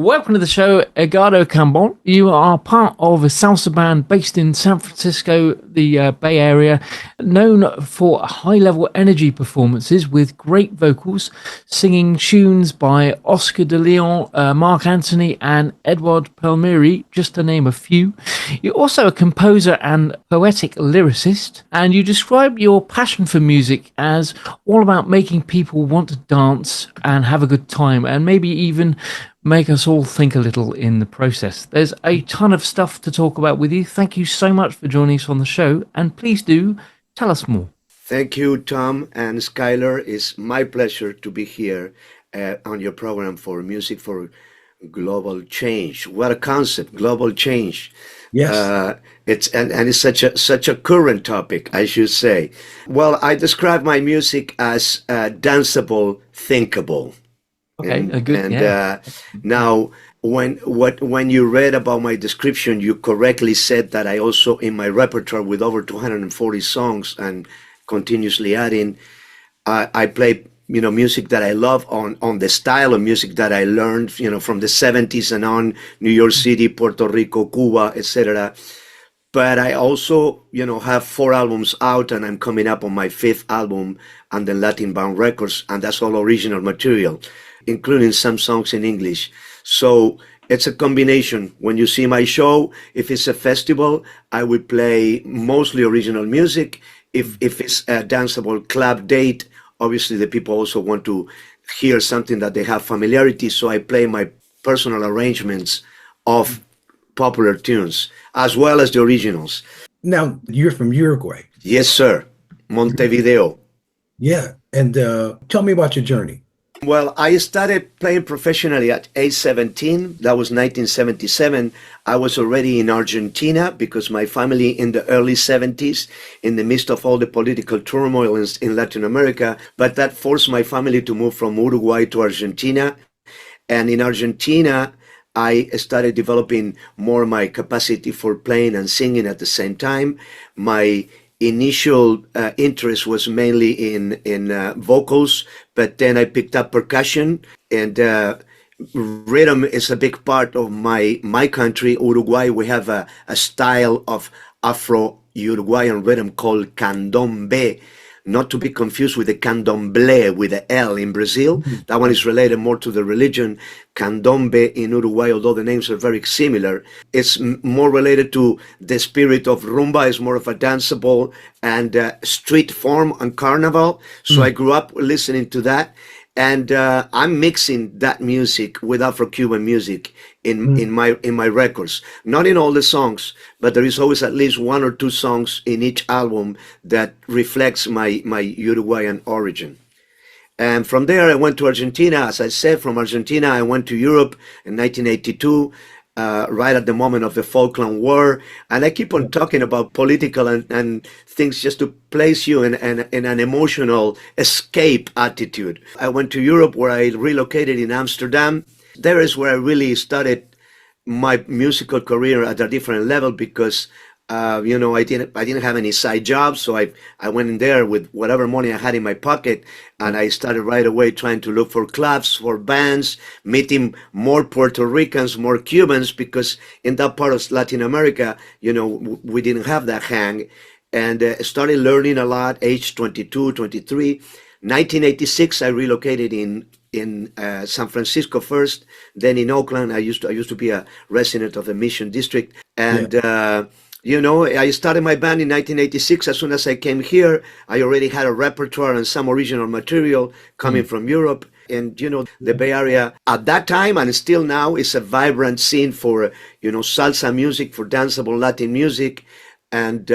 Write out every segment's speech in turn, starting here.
Welcome to the show, Edgardo Cambón. You are part of a salsa band based in San Francisco, the Bay Area, known for high-level energy performances with great vocals, singing tunes by Oscar de Leon, Mark Anthony, and Edward Palmieri, just to name a few. You're also a composer and poetic lyricist, and you describe your passion for music as all about making people want to dance and have a good time, and maybe even make us all think a little in the process. There's a ton of stuff to talk about with you. Thank you so much for joining us on the show, and please do tell us more. Thank you, Tom and Skyler. It's my pleasure to be here on your program for Music for Global Change. What a concept, global change. Yes. It's such a current topic, I should say. Well, I describe my music as danceable, thinkable. Okay, good. Now, when you read about my description, you correctly said that I also, in my repertoire with over 240 songs and continuously adding, I play music that I love on the style of music that I learned from the 70s and on, New York City, Puerto Rico, Cuba, etc. But I also have 4 albums out, and I'm coming up on my 5th album on the Latin Bound Records, and that's all original material, including some songs in English. So it's a combination. When you see my show, if it's a festival, I will play mostly original music. If it's a danceable club date, obviously the people also want to hear something that they have familiarity. So I play my personal arrangements of popular tunes, as well as the originals. Now, you're from Uruguay. Yes, sir. Montevideo. Yeah. And tell me about your journey. Well, I started playing professionally at age 17. That was 1977. I was already in Argentina because my family in the early 70s, in the midst of all the political turmoil in Latin America, but that forced my family to move from Uruguay to Argentina. And in Argentina, I started developing more my capacity for playing and singing at the same time. My initial interest was mainly in vocals, but then I picked up percussion, and rhythm is a big part of my country, Uruguay. We have a style of Afro-Uruguayan rhythm called candombe, not to be confused with the candomblé with the L in Brazil. That one is related more to the religion. Candombe in Uruguay, although the names are very similar, it's more related to the spirit of rumba. It's more of a danceable and street form and carnival. So I grew up listening to that. And I'm mixing that music with Afro-Cuban music in my records. Not in all the songs, but there is always at least 1 or 2 songs in each album that reflects my Uruguayan origin. And from there, I went to Argentina. As I said, from Argentina, I went to Europe in 1982. Right at the moment of the Falkland War. And I keep on talking about political and things just to place you in an emotional escape attitude. I went to Europe, where I relocated in Amsterdam. There is where I really started my musical career at a different level because I didn't have any side jobs, so I went in there with whatever money I had in my pocket, and I started right away trying to look for clubs, for bands, meeting more Puerto Ricans, more Cubans, because in that part of Latin America, we didn't have that hang, and started learning a lot, age 22, 23. 1986, I relocated in San Francisco first, then in Oakland. I used to be a resident of the Mission District, and I started my band in 1986. As soon as I came here, I already had a repertoire and some original material coming from Europe. And, the Bay Area at that time and still now is a vibrant scene for, salsa music, for danceable Latin music. And,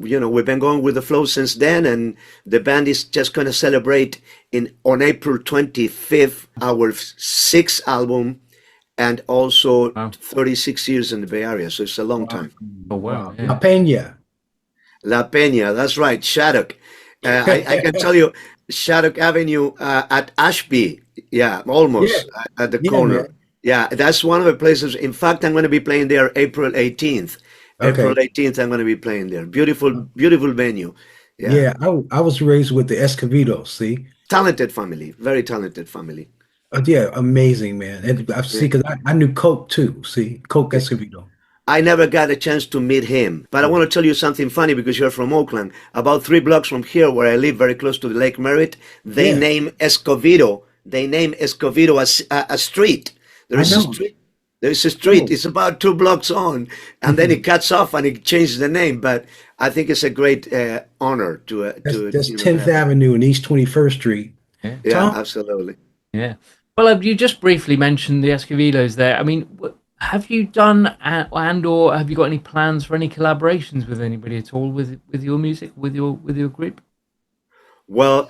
we've been going with the flow since then. And the band is just going to celebrate on April 25th, our 6th album. And also 36 years in the Bay Area, so it's a long time. Oh, wow. Yeah. La Peña. La Peña, that's right, Shattuck. I can tell you, Shattuck Avenue at Ashby, almost at the corner. Man. Yeah, that's one of the places. In fact, I'm going to be playing there April 18th. Okay. April 18th, I'm going to be playing there. Beautiful, beautiful venue. Yeah, I was raised with the Escobedo, see? Talented family, very talented family. Yeah, amazing, man. And I see, Yeah. because I knew Coke too. See, Coke Escovedo. I never got a chance to meet him, but I want to tell you something funny because you're from Oakland. About 3 blocks from here, where I live, very close to the Lake Merritt, Yeah, They name Escovedo a street. There I is a know. street. There is a street. No. It's about 2 blocks on, and then it cuts off and it changes the name. But I think it's a great honor That's to 10th have. Avenue and East 21st Street. Yeah. Yeah, Tom, absolutely. Yeah. Well, you just briefly mentioned the Escovillos there. I mean, have you done and or have you got any plans for any collaborations with anybody at all with your music, with your group? Well,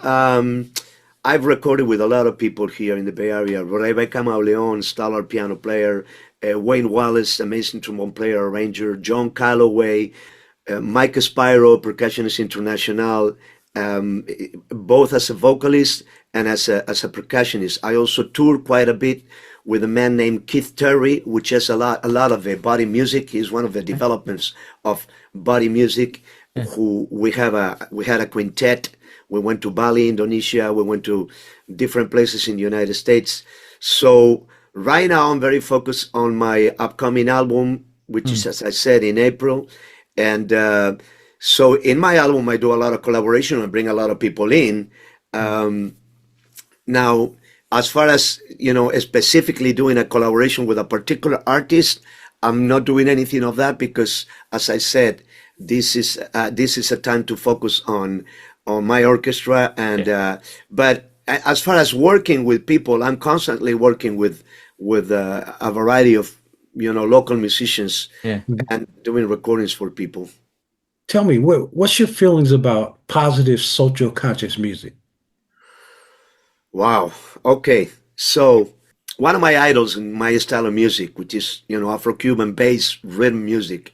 I've recorded with a lot of people here in the Bay Area. Rebecca Mauleon, stellar piano player. Wayne Wallace, amazing trombone player, arranger. John Calloway, Mike Spyro, percussionist international, both as a vocalist and as a percussionist. I also tour quite a bit with a man named Keith Terry, which has a lot of body music. He's one of the developments of body music. Yeah. Who we had a quintet. We went to Bali, Indonesia. We went to different places in the United States. So right now I'm very focused on my upcoming album, which is, as I said, in April. And so in my album, I do a lot of collaboration and bring a lot of people in. Now, as far as, specifically doing a collaboration with a particular artist, I'm not doing anything of that because, as I said, this is a time to focus on my orchestra. And but as far as working with people, I'm constantly working with a variety of local musicians Yeah. and doing recordings for people. tell me, what's your feelings about positive social conscious music? Wow. Okay. So one of my idols in my style of music, which is Afro-Cuban based rhythm music,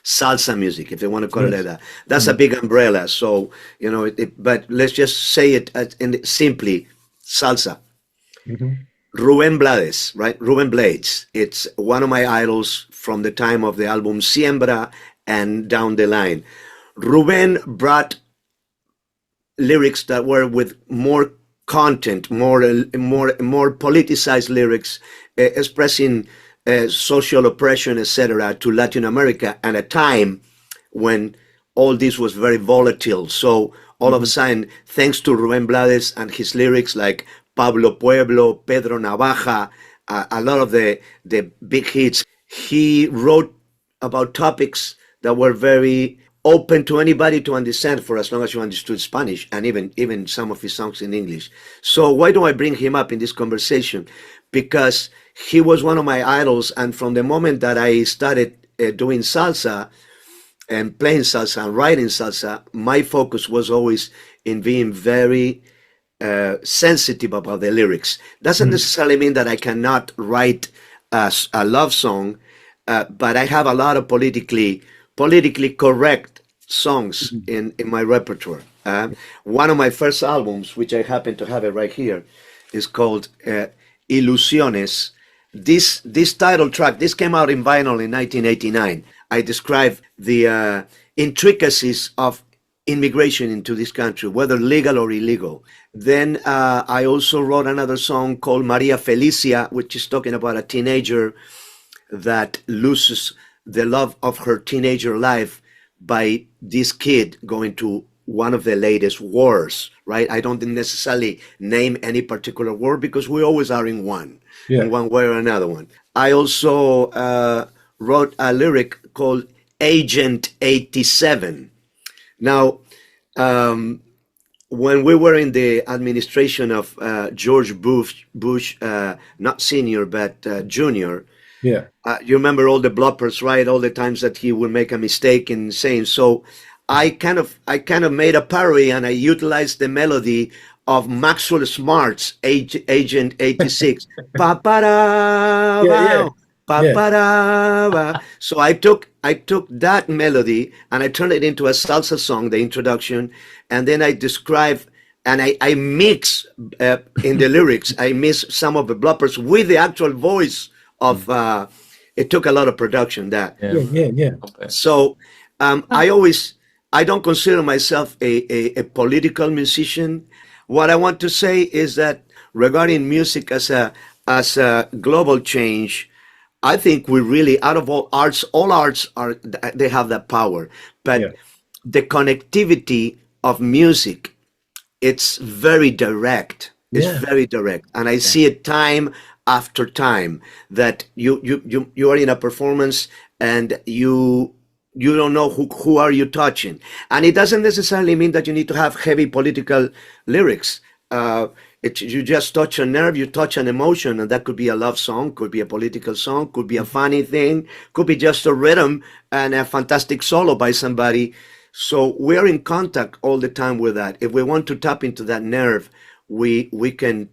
salsa music, if they want to call it like Yes. that. That's a Mm. big umbrella. So but let's just say it simply, salsa. Mhm. Ruben Blades, right? Ruben Blades. It's one of my idols from the time of the album Siembra and down the line. Ruben brought lyrics that were with more content, more politicized lyrics, expressing social oppression, etc., to Latin America at a time when all this was very volatile. So all of a Mhm. sudden, thanks to Rubén Blades and his lyrics like Pablo Pueblo, Pedro Navaja, a lot of the big hits, he wrote about topics that were very open to anybody to understand for as long as you understood Spanish, and even some of his songs in English. So why do I bring him up in this conversation? Because he was one of my idols, and from the moment that I started doing salsa and playing salsa and writing salsa, my focus was always in being very sensitive about the lyrics. Doesn't Mhm. necessarily mean that I cannot write a love song, but I have a lot of politically correct songs Mhm. in my repertoire. One of my first albums, which I happen to have it right here, is called Ilusiones. This title track, this came out in vinyl in 1989. I describe the intricacies of immigration into this country, whether legal or illegal. Then I also wrote another song called Maria Felicia, which is talking about a teenager that loses the love of her teenager life by this kid going to one of the latest wars, right? I don't necessarily name any particular war because we always are in Yeah. one way or another one. I also wrote a lyric called Agent 87. Now, um, when we were in the administration of George Bush, not senior but junior, Yeah. you remember all the bloppers, right? All the times that he would make a mistake in saying so. I kind of made a parody and I utilized the melody of Maxwell Smart's Agent 86. Pa pa da Yeah. Yeah. pa Yeah. pa da. So I took that melody and I turned it into a salsa song, the introduction, and then I describe and I mix in the lyrics. I mix some of the bloppers with the actual voice of. It took a lot of production that. Yeah. Yeah. Yeah. Yeah. Okay. So I don't consider myself a political musician. What I want to say is that regarding music as a global change, I think we really, out of all arts are they have that power. Yeah. But the connectivity of music, it's very direct. It's Yeah. very direct, and I Yeah. see it time after time that you are in a performance and you don't know who are you touching, and it doesn't necessarily mean that you need to have heavy political lyrics. You just touch a nerve, you touch an emotion, and that could be a love song, could be a political song, could be a funny thing, could be just a rhythm and a fantastic solo by somebody. So we're in contact all the time with that. If we want to tap into that nerve, we can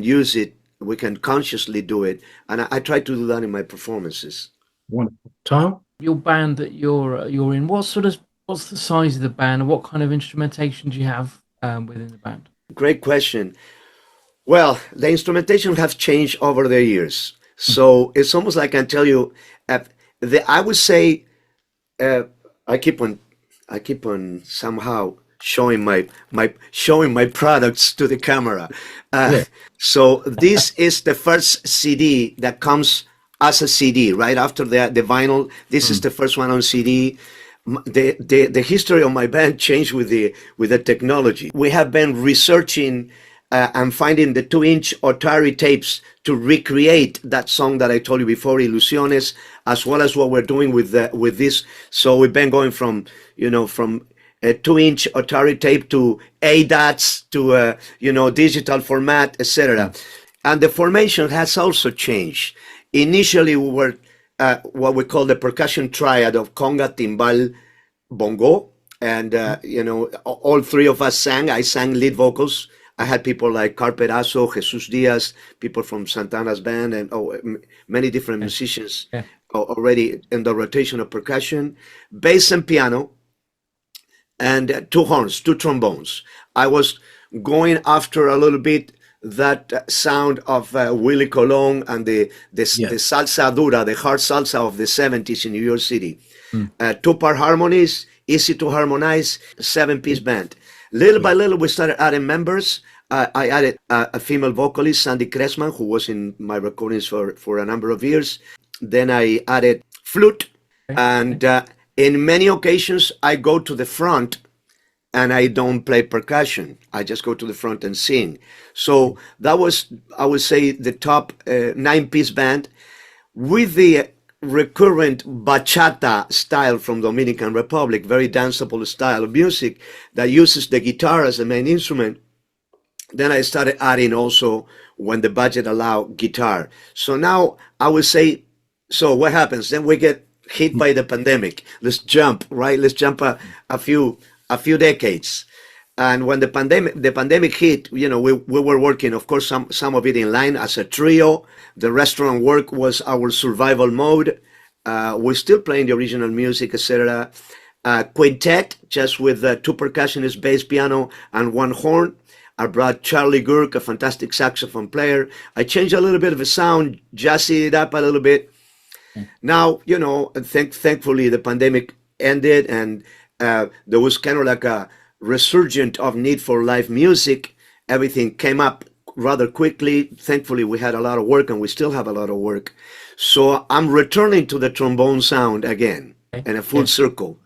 use it. We can consciously do it, and I try to do that in my performances. Wonderful. Tom? Your band that you're in, what's the size of the band, and what kind of instrumentation do you have within the band? Great question. Well, the instrumentation have changed over the years, so it's almost like I can tell you. I would say uh, I keep on somehow showing my products to the camera. Uh, Yeah. so this is the first CD that comes as a CD, right after the vinyl. This is Mm. the first one on CD. The history of my band changed with the technology. We have been researching and finding the 2-inch Otari tapes to recreate that song that I told you before, Ilusiones, as well as what we're doing with this. So we've been going from a 2-inch Otari tape to ADATs to digital format, etc. And the formation has also changed. Initially, we were what we call the percussion triad of conga, timbal, bongo, and all three of us sang. I sang lead vocals. I had people like Carperazo, Jesus Diaz, people from Santana's band, and many different Yeah, musicians yeah. already in the rotation of percussion, bass and piano, and two horns, two trombones. I was going after a little bit that sound of Willie Colon and the Yeah. salsa dura, the hard salsa of the 70s in New York City. Mm. Two-part harmonies, easy to harmonize, seven-piece band. Little by little, we started adding members. I added a female vocalist, Sandy Cressman, who was in my recordings for a number of years. Then I added flute, Okay, and in many occasions, I go to the front and I don't play percussion. I just go to the front and sing. So that was, I would say, the top 9-piece band with the recurrent bachata style from Dominican Republic, very danceable style of music that uses the guitar as the main instrument. Then I started adding also, when the budget allowed, guitar. So now I would say, so what happens? Then we get hit by the pandemic. Let's jump, right? Let's jump a few decades. And when the pandemic hit, we were working, of course, some of it in line as a trio. The restaurant work was our survival mode. We're still playing the original music, etc. Quintet, just with two percussionists, bass, piano, and one horn. I brought Charlie Gurk, a fantastic saxophone player. I changed a little bit of the sound, jazzy it up a little bit. Now, thankfully, the pandemic ended, and there was kind of like a resurgent of need for live music. Everything came up rather quickly. Thankfully, we had a lot of work, and we still have a lot of work. So I'm returning to the trombone sound again okay, in a full yeah. circle.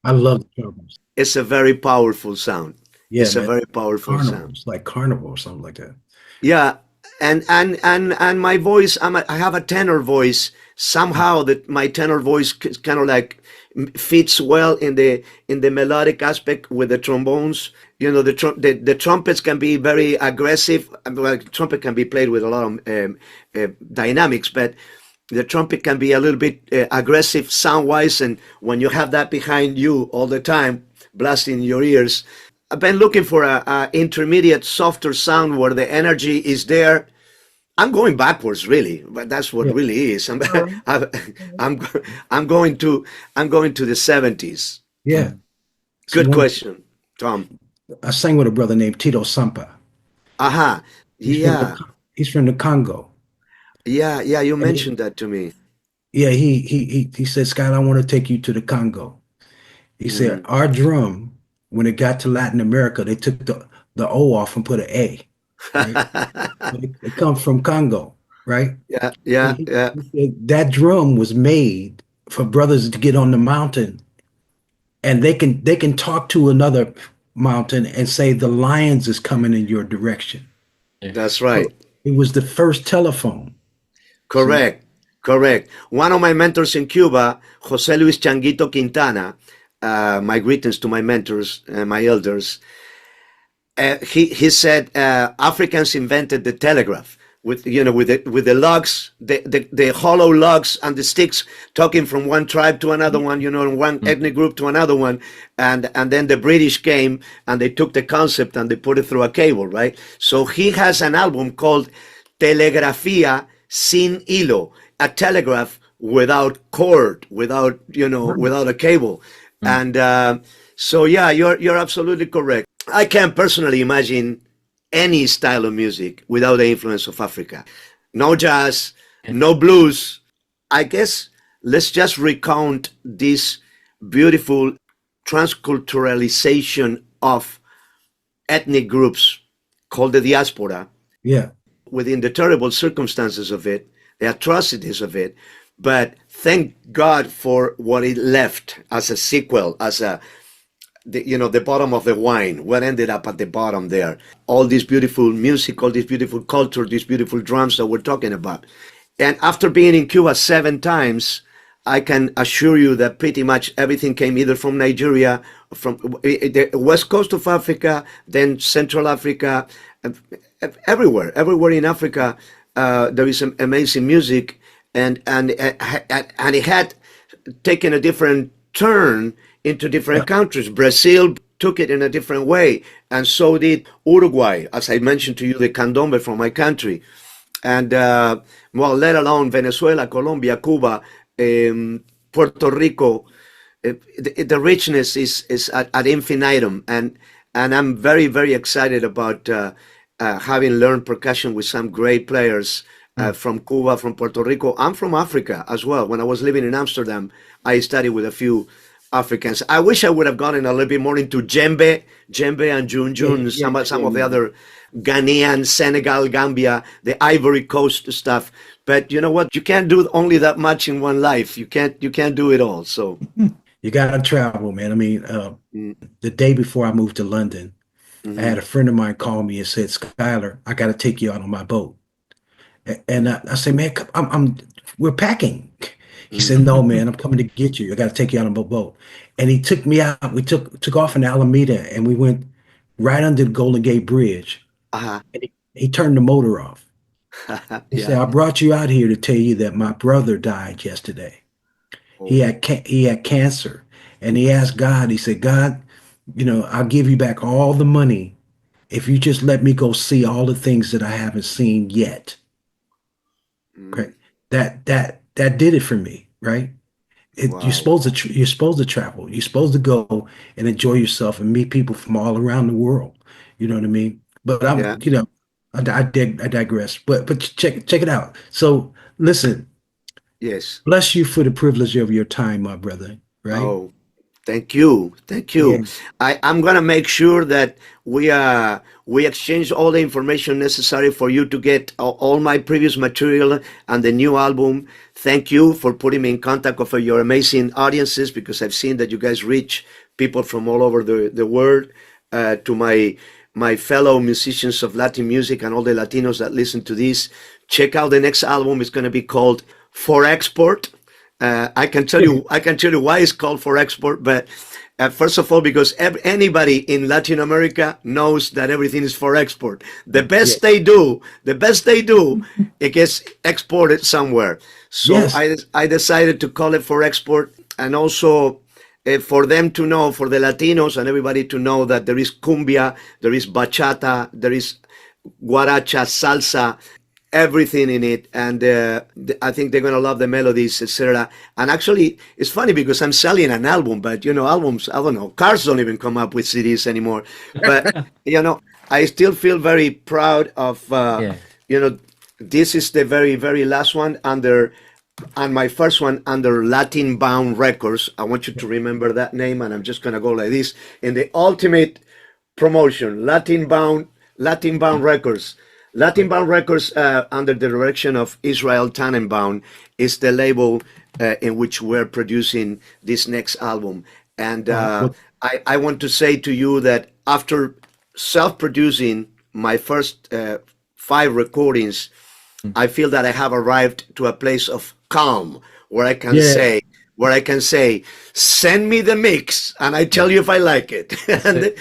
I love the drums. It's a very powerful sound. Yeah, It's a man. very powerful sound. Carnivals, like carnival or something like that. Yeah, and my voice, I have a tenor voice. Somehow that my tenor voice kind of like fits well in the melodic aspect with the trombones. The trumpets can be very aggressive. Well, trumpet can be played with a lot of dynamics, but the trumpet can be a little bit aggressive sound-wise, and when you have that behind you all the time, blasting in your ears. I've been looking for a intermediate, softer sound where the energy is there. I'm going backwards, really, but that's what Yeah. really is. I'm I'm going to the 70s. Yeah. See, Good question, Tom. I sang with a brother named Tito Sampa. Aha. He's from Yeah. he's from the Congo. Yeah. You And mentioned that to me. yeah, he said, Scott, I want to take you to the Congo. He said, Mhm. our drum, when it got to Latin America, they took the O off and put an A. right? They come from Congo, right? Yeah, yeah, yeah. He said that drum was made for brothers to get on the mountain, and they can talk to another mountain and say the lions is coming in your direction. Yeah. That's So right. it was the first telephone. See? Correct. Correct. One of my mentors in Cuba, Jose Luis Changuito Quintana, my greetings to my mentors and my elders. He said Africans invented the telegraph with the logs, the hollow logs and the sticks, talking from one tribe to another one, one ethnic group to another one, and then the British came and they took the concept and they put it through a cable, right? So he has an album called Telegrafía sin hilo, a telegraph without cord, without a cable, and so yeah, you're absolutely correct. I can't personally imagine any style of music without the influence of Africa. No jazz, no blues. I guess let's just recount this beautiful transculturalization of ethnic groups called the diaspora Yeah. within the terrible circumstances of it, the atrocities of it. But thank God for what it left as a sequel, as the bottom of the wine, what ended up at the bottom there. All this beautiful music, all this beautiful culture, these beautiful drums that we're talking about. And after being in Cuba 7 times, I can assure you that pretty much everything came either from Nigeria, from the west coast of Africa, then Central Africa, everywhere in Africa. There is some amazing music, and it had taken a different turn into different countries. Brazil took it in a different way, and so did Uruguay, as I mentioned to you, the candombe from my country, and well, let alone Venezuela, Colombia, Cuba, Puerto Rico. The richness is ad infinitum, and I'm very, very excited about having learned percussion with some great players from Cuba, from Puerto Rico, and from Africa as well. When I was living in Amsterdam, I studied with a few Africans. I wish I would have gotten a little bit more into djembe and junjun, some of the other Ghanaian, Senegal, Gambia, the Ivory Coast stuff. But you know what? You can't do only that much in one life. You can't do it all. So You gotta travel, man. I mean, mm, the day before I moved to London, I mhm. had a friend of mine call me and said, "Skyler, I got to take you out on my boat." And I said, "Man, we're packing." He said, "No, man, I'm coming to get you. I got to take you out on my boat." And he took me out. We took off in Alameda, and we went right under the Golden Gate Bridge. Uh-huh. And he turned the motor off. He said, Yeah. "I brought you out here to tell you that my brother died yesterday. He Oh, had cancer, and he asked God. He said, God, I'll give you back all the money if you just let me go see all the things that I haven't seen yet." Okay, mm, that did it for me, right? wow. You're supposed to travel. You're supposed to go and enjoy yourself and meet people from all around the world. You know what I mean? But Yeah. I digress. But check it out. So listen, Yes. bless you for the privilege of your time, my brother. Right? Oh, thank you. Thank Yeah. you. I'm gonna make sure that we exchange all the information necessary for you to get all my previous material and the new album. Thank you for putting me in contact with your amazing audiences, because I've seen that you guys reach people from all over the world. To my fellow musicians of Latin music and all the Latinos that listen to this, check out the next album. It's going to be called For Export. I can tell you why it's called For Export, but first of all, because anybody in Latin America knows that everything is for export. Yeah. The best they do, it gets exported somewhere. So Yes. I decided to call it For Export, and also for them to know, for the Latinos and everybody to know that there is cumbia, there is bachata, there is guaracha, salsa, everything in it, and I think they're gonna love the melodies, etc. And actually, it's funny because I'm selling an album, but albums, I don't know, cars don't even come up with CDs anymore. But I still feel very proud of Yeah. this is the very, very last one and my first one under Latin Bound Records. I want you to remember that name, and I'm just gonna go like this in the ultimate promotion: Latin Bound Latin Bound Records. Latin Bound Records, under the direction of Israel Tannenbaum, is the label in which we're producing this next album. And I want to say to you that after self-producing my first 5 recordings, I feel that I have arrived to a place of calm where I can say, send me the mix, and I tell you if I like it. And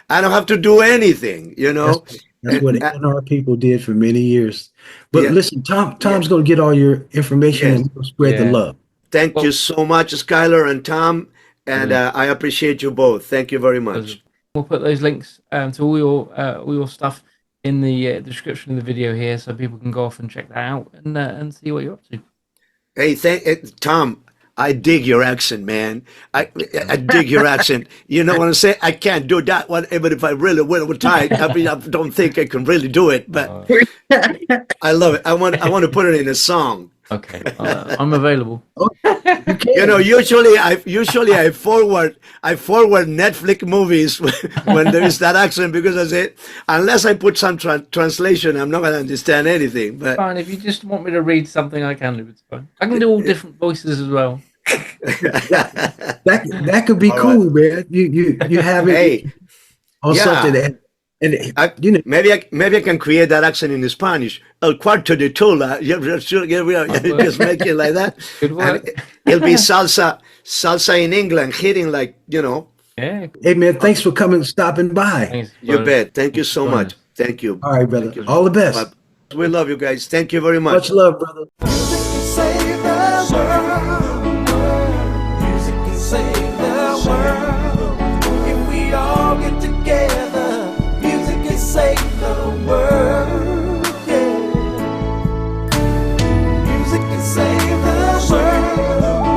I don't have to do anything, you know. That's what NR people did for many years. But listen, Tom's going to get all your information and we'll spread the love. Thank you so much, Skyler and Tom, and I appreciate you both. Thank you very much. We'll put those links to all your stuff in the description of the video here, so people can go off and check that out and see what you're up to. Hey, Tom, I dig your accent, man. I dig your accent. You know what I'm saying? I can't do that one, even if I really would try. I mean, I don't think I can really do it, but I love it. I want to put it in a song. Okay, I'm available. You know, usually I forward Netflix movies when there is that accent, because I say, unless I put some translation, I'm not going to understand anything. But fine, if you just want me to read something, I can do it. Fine. I can do all different voices as well. that could be cool, man. You have it on something that. And you know, maybe I can create that accent in Spanish. El cuarto de tula. Just make it like that. It'll be salsa in England, hitting like, you know. Yeah. Hey man, thanks for stopping by. Thanks, you bet. Thank you so much. Thank you. All right, brother. All the best. We love you guys. Thank you very much. Much love, brother. Save the world, yeah. Music can save the world.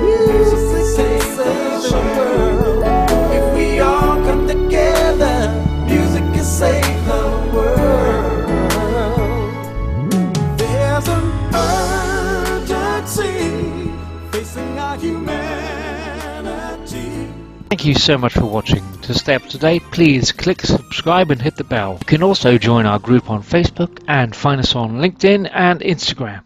Music can save the world. If we all come together, music can save the world. There's an urgency facing our humanity. Thank you so much for watching. To stay up to date, please click subscribe and hit the bell. You can also join our group on Facebook and find us on LinkedIn and Instagram.